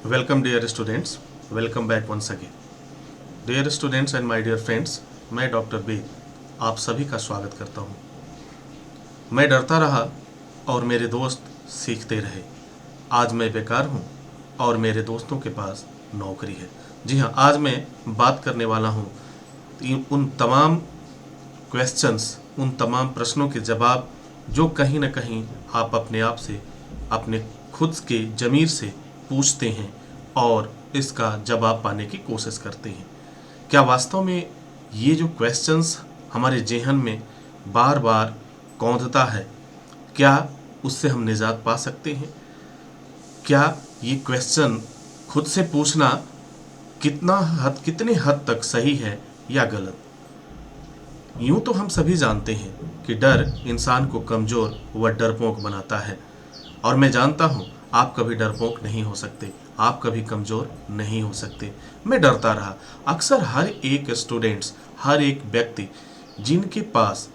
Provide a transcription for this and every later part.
Welcome dear students, welcome back once again. Dear students and my dear friends, मैं doctor Ved आप सभी का स्वागत करता हूँ। मैं डरता रहा और मेरे दोस्त सीखते रहे। आज मैं बेकार हूँ और मेरे दोस्तों के पास नौकरी है। जी हाँ, आज मैं बात करने वाला हूँ उन तमाम क्वेश्चंस, उन तमाम प्रश्नों के जवाब जो कहीं ना कहीं आप अपने आप से, अपने खुद के ज़मीर से पूछते हैं और इसका जवाब पाने की कोशिश करते हैं। क्या वास्तव में ये जो क्वेश्चंस हमारे जेहन में बार बार कौंधता है, क्या उससे हम निजात पा सकते हैं? क्या ये क्वेश्चन खुद से पूछना कितने हद तक सही है या गलत? यूं तो हम सभी जानते हैं कि डर इंसान को कमज़ोर व डरपोक बनाता है, और मैं जानता हूं आप कभी डरपोक नहीं हो सकते, आप कभी कमज़ोर नहीं हो सकते। मैं डरता रहा। अक्सर हर एक स्टूडेंट्स, हर एक व्यक्ति जिनके पास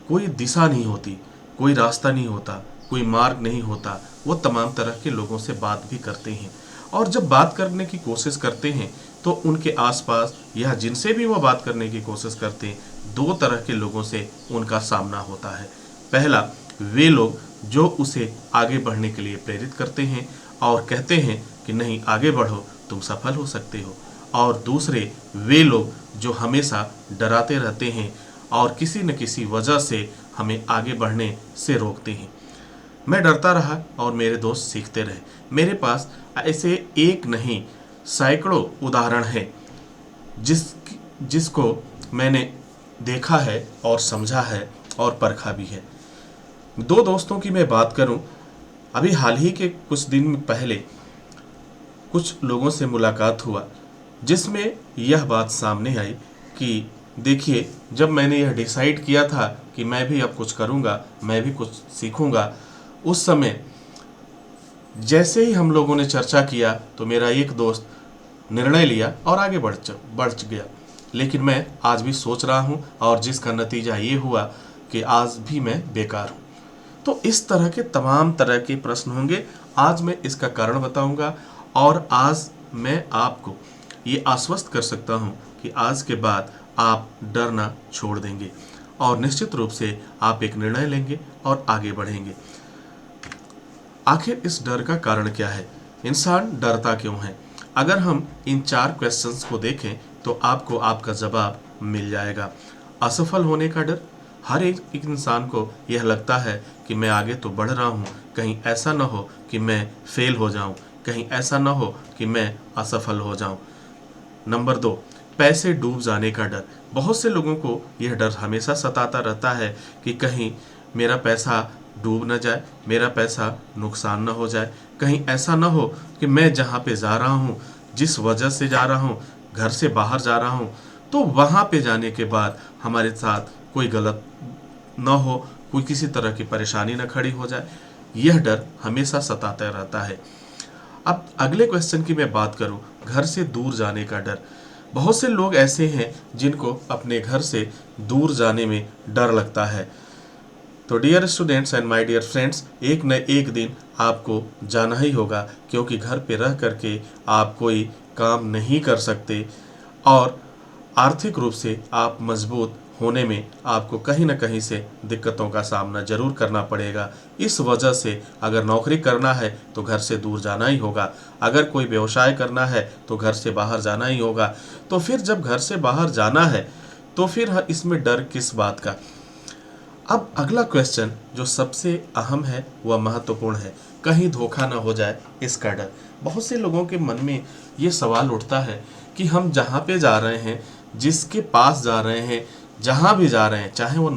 कोई दिशा नहीं होती, कोई रास्ता नहीं होता, कोई मार्ग नहीं होता, वो तमाम तरह के लोगों से बात भी करते हैं। और जब बात करने की कोशिश करते हैं तो उनके आसपास या जिनसे भी वो बात करने की कोशिश करते हैं, दो तरह के लोगों से उनका सामना होता है। पहला, वे लोग जो उसे आगे बढ़ने के लिए प्रेरित करते हैं और कहते हैं कि नहीं, आगे बढ़ो, तुम सफल हो सकते हो। और दूसरे, वे लोग जो हमेशा डराते रहते हैं और किसी न किसी वजह से हमें आगे बढ़ने से रोकते हैं। मैं डरता रहा और मेरे दोस्त सीखते रहे। मेरे पास ऐसे एक नहीं, सैकड़ों उदाहरण हैं जिसको मैंने देखा है और समझा है और परखा भी है। दो दोस्तों की मैं बात करूं, अभी हाल ही के कुछ दिन पहले कुछ लोगों से मुलाकात हुआ जिसमें यह बात सामने आई कि देखिए, जब मैंने यह डिसाइड किया था कि मैं भी अब कुछ करूंगा, मैं भी कुछ सीखूंगा, उस समय जैसे ही हम लोगों ने चर्चा किया तो मेरा एक दोस्त निर्णय लिया और आगे बढ़ गया। लेकिन मैं आज भी सोच रहा हूँ और जिसका नतीजा ये हुआ कि आज भी मैं बेकार हूँ। तो इस तरह के तमाम तरह के प्रश्न होंगे। आज मैं इसका कारण बताऊंगा और आज मैं आपको ये आश्वस्त कर सकता हूँ कि आज के बाद आप डरना छोड़ देंगे और निश्चित रूप से आप एक निर्णय लेंगे और आगे बढ़ेंगे। आखिर इस डर का कारण क्या है? इंसान डरता क्यों है? अगर हम इन चार क्वेश्चंस को देखें तो आपको आपका जवाब मिल जाएगा। असफल होने का डर। हर एक इंसान को यह लगता है कि मैं आगे तो बढ़ रहा हूँ, कहीं ऐसा ना हो कि मैं फेल हो जाऊँ, कहीं ऐसा ना हो कि मैं असफल हो जाऊँ। नंबर 2, पैसे डूब जाने का डर। बहुत से लोगों को यह डर हमेशा सताता रहता है कि कहीं मेरा पैसा डूब न जाए, मेरा पैसा नुकसान न हो जाए, कहीं ऐसा न हो कि मैं जहाँ पे जा रहा हूँ, जिस वजह से जा रहा हूँ, घर से बाहर जा रहा हूँ, तो वहाँ पे जाने के बाद हमारे साथ कोई गलत न हो, कोई किसी तरह की परेशानी न खड़ी हो जाए। यह डर हमेशा सताता रहता है। अब अगले क्वेश्चन की मैं बात करूं, घर से दूर जाने का डर। बहुत से लोग ऐसे हैं जिनको अपने घर से दूर जाने में डर लगता है। तो dear students and my dear friends, एक न एक दिन आपको जाना ही होगा, क्योंकि घर पे रह करके आप कोई काम नहीं कर सकते और आर्थिक रूप से आप मजबूत होने में आपको कहीं ना कहीं से दिक्कतों का सामना जरूर करना पड़ेगा। इस वजह से अगर नौकरी करना है तो घर से दूर जाना ही होगा, अगर कोई व्यवसाय करना है तो घर से बाहर जाना ही होगा। तो फिर जब घर से बाहर जाना है तो फिर इसमें डर किस बात का? अब अगला क्वेश्चन जो सबसे अहम है वह महत्वपूर्ण है, कहीं धोखा ना हो जाए, इसका डर। बहुत से लोगों के मन में ये सवाल उठता है कि हम जहाँ पे जा रहे हैं, जिसके पास जा रहे हैं, जहाँ भी जा रहे हैं, चाहे वो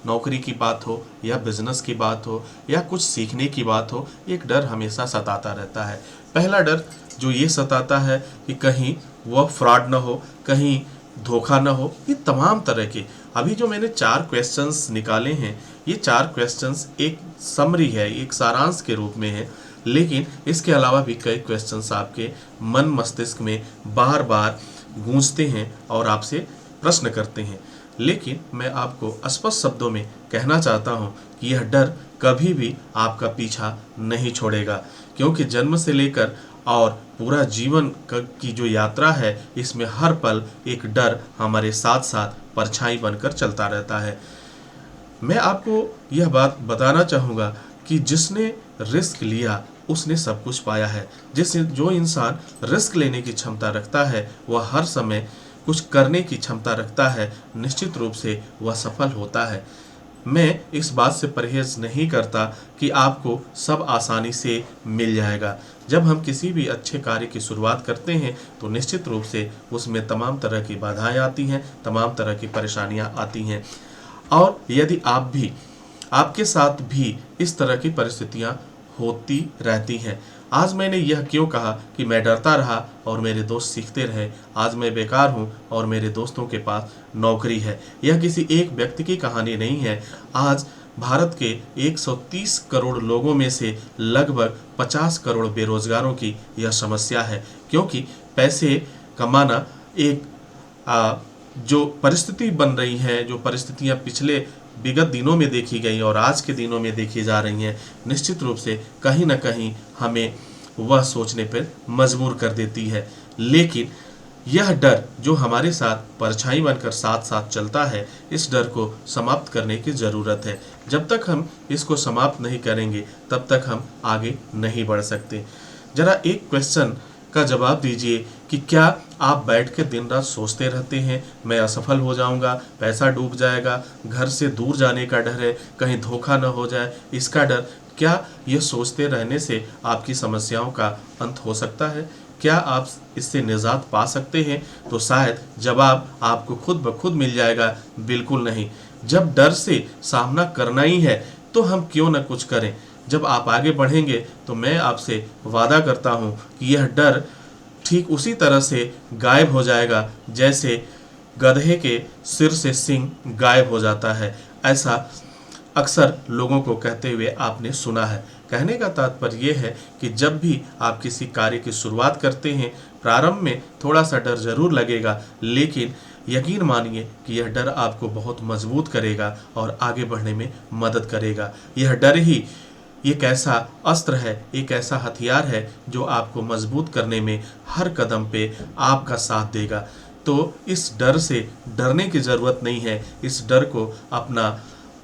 नौकरी की बात हो या बिजनेस की बात हो या कुछ सीखने की बात हो, एक डर हमेशा सताता रहता है। पहला डर जो ये सताता है कि कहीं वह फ्रॉड ना हो, कहीं धोखा ना हो। ये तमाम तरह के अभी जो मैंने चार क्वेश्चंस निकाले हैं, ये चार क्वेश्चंस एक समरी है, एक सारांश के रूप में है, लेकिन इसके अलावा भी कई क्वेश्चंस आपके मन मस्तिष्क में बार बार गूंजते हैं और आपसे प्रश्न करते हैं। लेकिन मैं आपको स्पष्ट शब्दों में कहना चाहता हूं कि यह डर कभी भी आपका पीछा नहीं छोड़ेगा, क्योंकि जन्म से लेकर और पूरा जीवन की जो यात्रा है, इसमें हर पल एक डर हमारे साथ साथ परछाई बनकर चलता रहता है। मैं आपको यह बात बताना चाहूँगा कि जिसने रिस्क लिया उसने सब कुछ पाया है। जो इंसान रिस्क लेने की क्षमता रखता है, वह हर समय कुछ करने की क्षमता रखता है, निश्चित रूप से वह सफल होता है। मैं इस बात से परहेज नहीं करता कि आपको सब आसानी से मिल जाएगा। जब हम किसी भी अच्छे कार्य की शुरुआत करते हैं तो निश्चित रूप से उसमें तमाम तरह की बाधाएं आती हैं, तमाम तरह की परेशानियां आती हैं। और यदि आपके साथ भी इस तरह की परिस्थितियां होती रहती हैं। आज मैंने यह क्यों कहा कि मैं डरता रहा और मेरे दोस्त सीखते रहे। आज मैं बेकार हूं और मेरे दोस्तों के पास नौकरी है। यह किसी एक व्यक्ति की कहानी नहीं है। आज भारत के 130 करोड़ लोगों में से लगभग 50 करोड़ बेरोजगारों की यह समस्या है, क्योंकि पैसे कमाना एक जो परिस्थिति बन रही है, जो परिस्थितियां पिछले विगत दिनों में देखी गई और आज के दिनों में देखी जा रही हैं, निश्चित रूप से कहीं ना कहीं हमें वह सोचने पर मजबूर कर देती है। लेकिन यह डर जो हमारे साथ परछाई बनकर साथ साथ चलता है, इस डर को समाप्त करने की ज़रूरत है। जब तक हम इसको समाप्त नहीं करेंगे तब तक हम आगे नहीं बढ़ सकते। ज़रा एक क्वेश्चन का जवाब दीजिए कि क्या आप बैठ के दिन रात सोचते रहते हैं मैं असफल हो जाऊंगा, पैसा डूब जाएगा, घर से दूर जाने का डर है, कहीं धोखा न हो जाए, इसका डर? क्या यह सोचते रहने से आपकी समस्याओं का अंत हो सकता है? क्या आप इससे निजात पा सकते हैं? तो शायद जवाब आपको खुद ब खुद मिल जाएगा, बिल्कुल नहीं। जब डर से सामना करना ही है तो हम क्यों न कुछ करें। जब आप आगे बढ़ेंगे तो मैं आपसे वादा करता हूं कि यह डर ठीक उसी तरह से गायब हो जाएगा जैसे गधे के सिर से सींग गायब हो जाता है। ऐसा अक्सर लोगों को कहते हुए आपने सुना है। कहने का तात्पर्य यह है कि जब भी आप किसी कार्य की शुरुआत करते हैं, प्रारंभ में थोड़ा सा डर जरूर लगेगा, लेकिन यकीन मानिए कि यह डर आपको बहुत मजबूत करेगा और आगे बढ़ने में मदद करेगा। यह डर ही एक ऐसा अस्त्र है, एक ऐसा हथियार है जो आपको मजबूत करने में हर कदम पे आपका साथ देगा। तो इस डर से डरने की ज़रूरत नहीं है। इस डर को अपना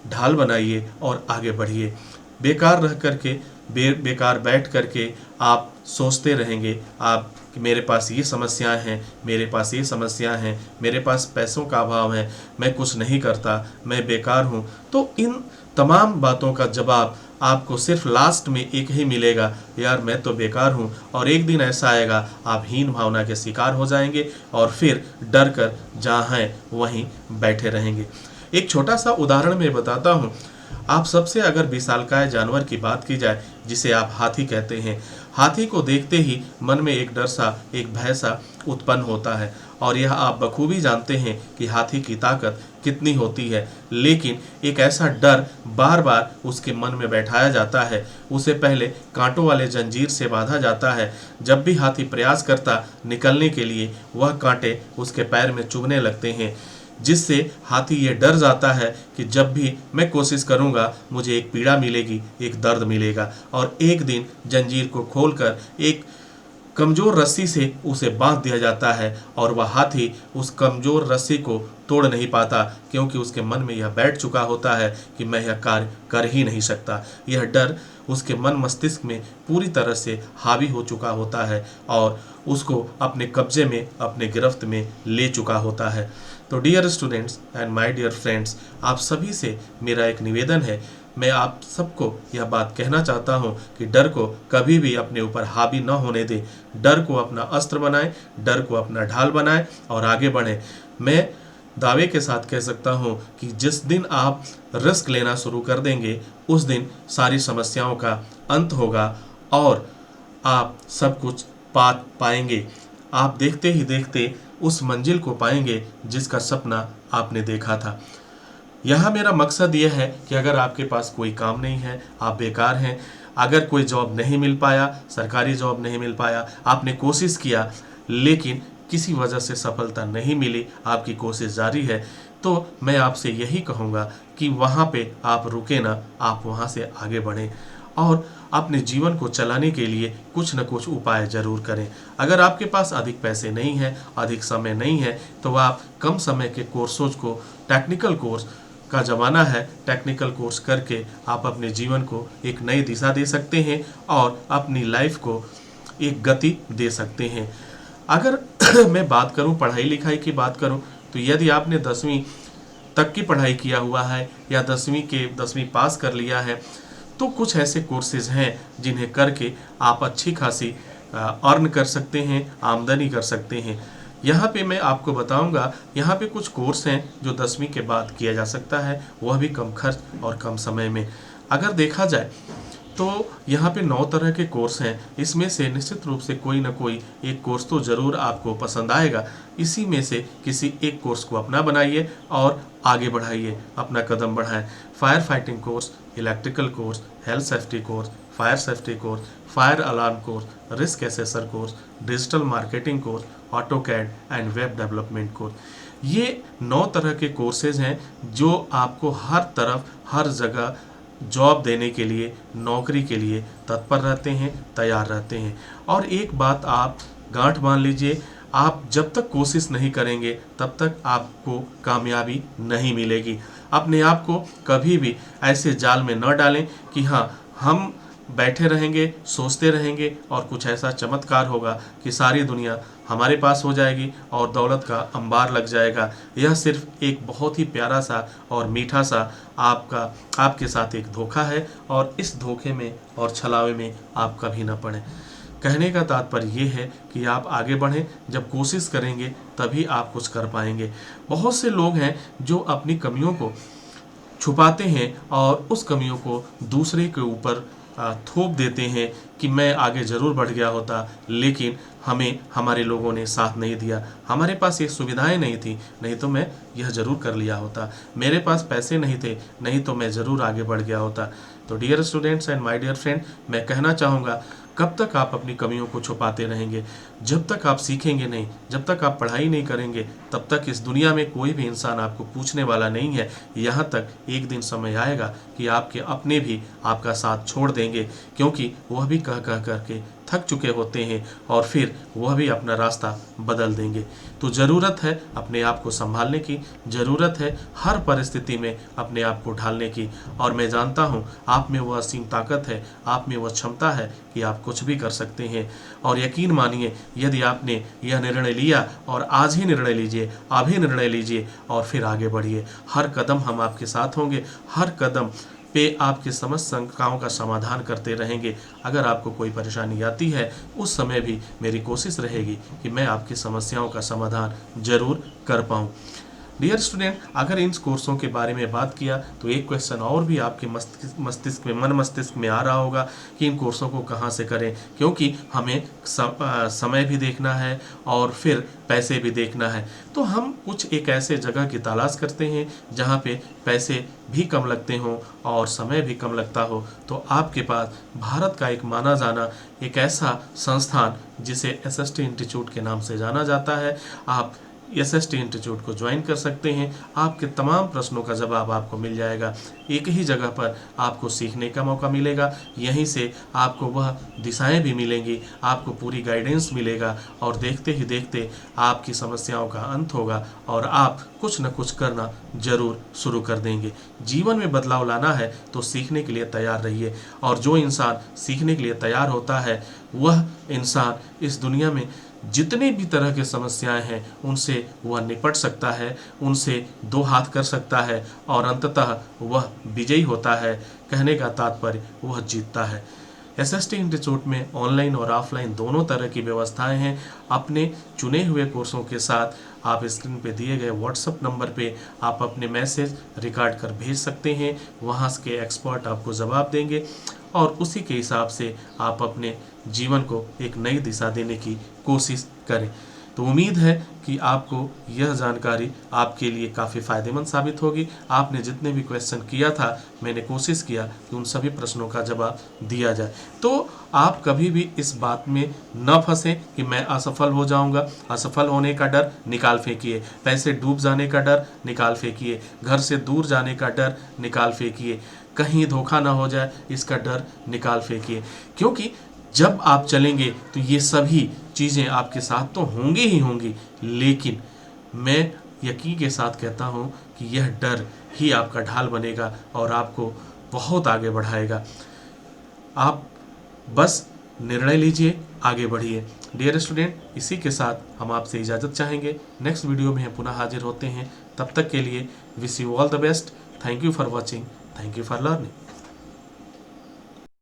ढाल बनाइए और आगे बढ़िए। बेकार रह करके बेकार बैठ करके आप सोचते रहेंगे आप कि मेरे पास ये समस्याएं हैं, मेरे पास ये समस्याएं हैं, मेरे पास पैसों का अभाव है, मैं कुछ नहीं करता, मैं बेकार हूँ। तो इन तमाम बातों का जवाब आपको सिर्फ लास्ट में एक ही मिलेगा, यार मैं तो बेकार हूँ। और एक दिन ऐसा आएगा आप हीन भावना के शिकार हो जाएंगे और फिर डर कर जहाँ हैं वहीं बैठे रहेंगे। एक छोटा सा उदाहरण मैं बताता हूँ। आप सबसे अगर विशालकाय जानवर की बात की जाए, जिसे आप हाथी कहते हैं, हाथी को देखते ही मन में एक डर सा, एक भय सा उत्पन्न होता है। और यह आप बखूबी जानते हैं कि हाथी की ताकत कितनी होती है। लेकिन एक ऐसा डर बार बार उसके मन में बैठाया जाता है। उसे पहले कांटों वाले जंजीर से बांधा जाता है। जब भी हाथी प्रयास करता निकलने के लिए, वह कांटे उसके पैर में चुभने लगते हैं, जिससे हाथी ये डर जाता है कि जब भी मैं कोशिश करूंगा मुझे एक पीड़ा मिलेगी, एक दर्द मिलेगा। और एक दिन जंजीर को खोलकर एक कमजोर रस्सी से उसे बांध दिया जाता है और वह हाथी उस कमजोर रस्सी को तोड़ नहीं पाता, क्योंकि उसके मन में यह बैठ चुका होता है कि मैं यह कार्य कर ही नहीं सकता। यह डर उसके मन मस्तिष्क में पूरी तरह से हावी हो चुका होता है और उसको अपने कब्जे में, अपने गिरफ्त में ले चुका होता है। तो dear students and my dear friends, आप सभी से मेरा एक निवेदन है। मैं आप सबको यह बात कहना चाहता हूं कि डर को कभी भी अपने ऊपर हावी न होने दें। डर को अपना अस्त्र बनाएं, डर को अपना ढाल बनाएं और आगे बढ़ें। मैं दावे के साथ कह सकता हूं कि जिस दिन आप रिस्क लेना शुरू कर देंगे, उस दिन सारी समस्याओं का अंत होगा और आप सब कुछ पा पाएंगे। आप देखते ही देखते उस मंजिल को पाएंगे जिसका सपना आपने देखा था। यहाँ मेरा मकसद यह है कि अगर आपके पास कोई काम नहीं है, आप बेकार हैं, अगर कोई जॉब नहीं मिल पाया, सरकारी जॉब नहीं मिल पाया, आपने कोशिश किया लेकिन किसी वजह से सफलता नहीं मिली, आपकी कोशिश जारी है, तो मैं आपसे यही कहूँगा कि वहाँ पे आप रुके ना, आप वहाँ से आगे बढ़ें और अपने जीवन को चलाने के लिए कुछ न कुछ उपाय जरूर करें। अगर आपके पास अधिक पैसे नहीं है, अधिक समय नहीं है, तो आप कम समय के कोर्सों को, टेक्निकल कोर्स का ज़माना है, टेक्निकल कोर्स करके आप अपने जीवन को एक नई दिशा दे सकते हैं और अपनी लाइफ को एक गति दे सकते हैं। अगर मैं बात करूं, पढ़ाई लिखाई की बात करूं, तो यदि आपने 10वीं तक की पढ़ाई किया हुआ है या 10वीं पास कर लिया है, तो कुछ ऐसे कोर्सेज हैं जिन्हें करके आप अच्छी खासी अर्न कर सकते हैं, आमदनी कर सकते हैं। यहाँ पे मैं आपको बताऊंगा, यहाँ पे कुछ कोर्स हैं जो 10वीं के बाद किया जा सकता है, वह भी कम खर्च और कम समय में। अगर देखा जाए तो यहाँ पे 9 तरह के कोर्स हैं। इसमें से निश्चित रूप से कोई ना कोई एक कोर्स तो ज़रूर आपको पसंद आएगा। इसी में से किसी एक कोर्स को अपना बनाइए और आगे बढ़ाइए, अपना कदम बढ़ाएं। Fire fighting course, electrical course, health safety course, fire safety course, fire alarm course, risk assessor course, digital marketing course, AutoCAD and web development course. ये 9 तरह के कोर्सेज हैं जो आपको हर तरफ, हर जगह जॉब देने के लिए, नौकरी के लिए तत्पर रहते हैं, तैयार रहते हैं। और एक बात आप गांठ बांध लीजिए, आप जब तक कोशिश नहीं करेंगे तब तक आपको कामयाबी नहीं मिलेगी। अपने आप को कभी भी ऐसे जाल में न डालें कि हाँ, हम बैठे रहेंगे, सोचते रहेंगे और कुछ ऐसा चमत्कार होगा कि सारी दुनिया हमारे पास हो जाएगी और दौलत का अंबार लग जाएगा। यह सिर्फ एक बहुत ही प्यारा सा और मीठा सा आपके साथ एक धोखा है और इस धोखे में और छलावे में आप कभी न पड़ें। कहने का तात्पर्य ये है कि आप आगे बढ़ें, जब कोशिश करेंगे तभी आप कुछ कर पाएंगे। बहुत से लोग हैं जो अपनी कमियों को छुपाते हैं और उस कमियों को दूसरे के ऊपर थोप देते हैं कि मैं आगे ज़रूर बढ़ गया होता, लेकिन हमें हमारे लोगों ने साथ नहीं दिया, हमारे पास ये सुविधाएं नहीं थी, नहीं तो मैं यह ज़रूर कर लिया होता, मेरे पास पैसे नहीं थे, नहीं तो मैं ज़रूर आगे बढ़ गया होता। तो dear students and my dear friend, मैं कहना चाहूँगा, कब तक आप अपनी कमियों को छुपाते रहेंगे? जब तक आप सीखेंगे नहीं, जब तक आप पढ़ाई नहीं करेंगे, तब तक इस दुनिया में कोई भी इंसान आपको पूछने वाला नहीं है। यहाँ तक एक दिन समय आएगा कि आपके अपने भी आपका साथ छोड़ देंगे, क्योंकि वह भी कह कह करके थक चुके होते हैं और फिर वह भी अपना रास्ता बदल देंगे। तो ज़रूरत है अपने आप को संभालने की, ज़रूरत है हर परिस्थिति में अपने आप को ढालने की। और मैं जानता हूँ आप में वह असीम ताकत है, आप में वह क्षमता है कि आप कुछ भी कर सकते हैं। और यकीन मानिए, यदि आपने यह निर्णय लिया, और आज ही निर्णय लीजिए, अभी निर्णय लीजिए और फिर आगे बढ़िए। हर कदम हम आपके साथ होंगे, हर कदम पे आपके समस्त शंकाओं का समाधान करते रहेंगे। अगर आपको कोई परेशानी आती है, उस समय भी मेरी कोशिश रहेगी कि मैं आपकी समस्याओं का समाधान जरूर कर पाऊँ। डियर स्टूडेंट, अगर इन कोर्सों के बारे में बात किया तो एक क्वेश्चन और भी आपके मस्तिष्क में आ रहा होगा कि इन कोर्सों को कहाँ से करें, क्योंकि हमें समय भी देखना है और फिर पैसे भी देखना है। तो हम कुछ एक ऐसे जगह की तलाश करते हैं जहाँ पे पैसे भी कम लगते हों और समय भी कम लगता हो। तो आपके पास भारत का एक माना जाना एक ऐसा संस्थान जिसे SST इंस्टीट्यूट के नाम से जाना जाता है, आप SST इंस्टीट्यूट को ज्वाइन कर सकते हैं। आपके तमाम प्रश्नों का जवाब आपको मिल जाएगा। एक ही जगह पर आपको सीखने का मौका मिलेगा, यहीं से आपको वह दिशाएं भी मिलेंगी, आपको पूरी गाइडेंस मिलेगा और देखते ही देखते आपकी समस्याओं का अंत होगा और आप कुछ न कुछ करना जरूर शुरू कर देंगे। जीवन में बदलाव लाना है तो सीखने के लिए तैयार रहिए, और जो इंसान सीखने के लिए तैयार होता है वह इंसान इस दुनिया में जितने भी तरह की समस्याएं हैं उनसे वह निपट सकता है, उनसे दो हाथ कर सकता है और अंततः वह विजयी होता है। कहने का तात्पर्य वह जीतता है। SST इंस्टीट्यूट में ऑनलाइन और ऑफलाइन दोनों तरह की व्यवस्थाएं हैं। अपने चुने हुए कोर्सों के साथ आप स्क्रीन पे दिए गए व्हाट्सएप नंबर पे आप अपने मैसेज रिकॉर्ड कर भेज सकते हैं। वहाँ के एक्सपर्ट आपको जवाब देंगे और उसी के हिसाब से आप अपने जीवन को एक नई दिशा देने की कोशिश करें। तो उम्मीद है कि आपको यह जानकारी आपके लिए काफ़ी फ़ायदेमंद साबित होगी। आपने जितने भी क्वेश्चन किया था, मैंने कोशिश किया कि उन सभी प्रश्नों का जवाब दिया जाए। तो आप कभी भी इस बात में न फंसें कि मैं असफल हो जाऊंगा। असफल होने का डर निकाल फेंकिए, पैसे डूब जाने का डर निकाल फेंकिए, घर से दूर जाने का डर निकाल फेंकिए। कहीं धोखा ना हो जाए, इसका डर निकाल फेंकिए। क्योंकि जब आप चलेंगे तो ये सभी चीज़ें आपके साथ तो होंगी ही होंगी, लेकिन मैं यकीन के साथ कहता हूँ कि यह डर ही आपका ढाल बनेगा और आपको बहुत आगे बढ़ाएगा। आप बस निर्णय लीजिए, आगे बढ़िए। डियर स्टूडेंट, इसी के साथ हम आपसे इजाज़त चाहेंगे। नेक्स्ट वीडियो में हम पुनः हाजिर होते हैं। तब तक के लिए wish you all the best. Thank you for watching. Thank you for learning.